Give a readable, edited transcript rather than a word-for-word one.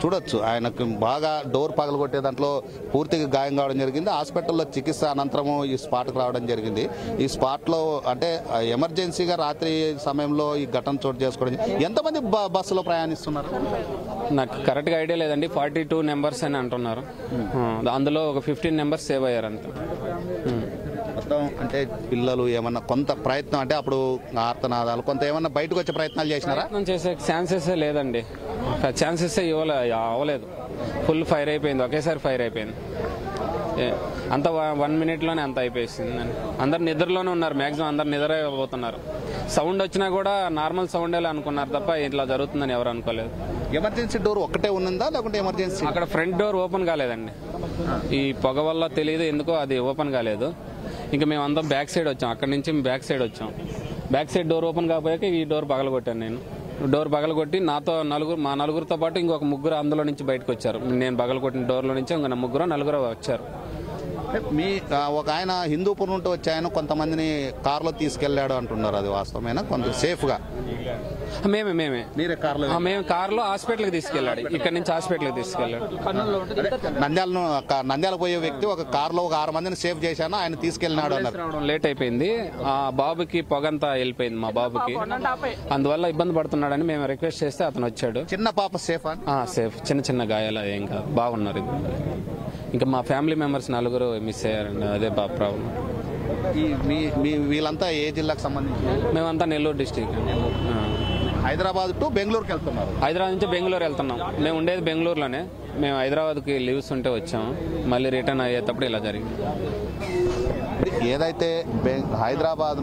చూడొచ్చు ఆయనకు బాగా డోర్ పగలగొట్టే దాంట్లో పూర్తిగా గాయం కావడం జరిగింది. హాస్పిటల్లో చికిత్స అనంతరము ఈ స్పాట్కి రావడం జరిగింది. ఈ స్పాట్లో అంటే ఎమర్జెన్సీగా రాత్రి సమయంలో ఈ ఘటన చోటు చేసుకోవడం. ఎంతమంది బస్సులో ప్రయాణిస్తున్నారు? నాకు కరెక్ట్గా ఐడియా లేదండి. 42 నెంబర్స్ అని అంటున్నారు. అందులో ఒక 15 నెంబర్స్ సేవ్ అయ్యారు అంతే. మొత్తం అంటే పిల్లలు ఏమన్నా కొంత ప్రయత్నం అంటే అప్పుడు ఆర్తనాదాలు కొంత ఏమన్నా బయటకు వచ్చే ప్రయత్నాలు చేసినారా? చేసే ఛాన్సెస్ లేదండి. ఛాన్సెస్ అవ్వలేదు. ఫుల్ ఫైర్ అయిపోయింది, ఒకేసారి ఫైర్ అయిపోయింది. అంత 1 మినిట్లోనే అంత అయిపోయింది. అందరు నిద్రలోనే ఉన్నారు, మ్యాక్సిమం అందరు నిద్రపోతున్నారు. సౌండ్ వచ్చినా కూడా నార్మల్ సౌండే అనుకున్నారు తప్ప ఇట్లా జరుగుతుందని ఎవరు అనుకోలేదు. ఎమర్జెన్సీ డోర్ ఒక్కటే ఉన్నదా లేకుంటే ఎమర్జెన్సీ? అక్కడ ఫ్రంట్ డోర్ ఓపెన్ కాలేదండి. ఈ పొగ వల్ల తెలియదు ఎందుకో అది ఓపెన్ కాలేదు. ఇంకా మేము అందరం బ్యాక్ సైడ్ వచ్చాం. అక్కడి నుంచి బ్యాక్ సైడ్ వచ్చాం. బ్యాక్ సైడ్ డోర్ ఓపెన్ కాకపోయాక ఈ డోర్ పగలగొట్టాను నేను. డోర్ పగలగొట్టి నాతో మా నలుగురితో పాటు ఇంకొక ముగ్గురు అందులో నుంచి బయటకు వచ్చారు. నేను పగలగొట్టిన డోర్లో నుంచి ఇంకా నలుగురు వచ్చారు. మీ ఒక ఆయన హిందూపూర్ నుండి వచ్చి ఆయన కొంతమందిని కార్లో తీసుకెళ్లాడు అంటున్నారు, అది వాస్తవమేనా? కొంత సేఫ్గా మేము కార్లో హాస్పిటల్కి తీసుకెళ్ళాడు. ఇక్కడ నుంచి హాస్పిటల్కి తీసుకెళ్ళాడు. నంద్యాల పోయే వ్యక్తి ఒక కార్లో ఒక 6 మందిని సేఫ్ చేశాను, ఆయన తీసుకెళ్ళినాడు అన్నారు. లేట్ అయిపోయింది. ఆ బాబుకి పొగంతా వెళ్ళిపోయింది మా బాబుకి, అందువల్ల ఇబ్బంది పడుతున్నాడని మేము రిక్వెస్ట్ చేస్తే అతను వచ్చాడు. చిన్న పాప సేఫ్? సేఫ్. చిన్న గాయాలు ఏం కాదు, బాగున్నారు. ఇంకా మా ఫ్యామిలీ మెంబర్స్ 4 మిస్ అయ్యారండి, అదే ప్రాబ్లం. వీళ్ళంతా ఏ జిల్లాకు సంబంధించి? మేమంతా నెల్లూరు డిస్టిక్. హైదరాబాద్ టు బెంగళూరుకి వెళ్తున్నారు? హైదరాబాద్ నుంచి బెంగళూరు వెళ్తున్నాం. మేము ఉండేది బెంగళూరులోనే. మేము హైదరాబాద్కి లీవ్స్ ఉంటే వచ్చాము. మళ్ళీ రిటర్న్ అయ్యేటప్పుడు ఇలా జరిగింది. ఏదైతే హైదరాబాద్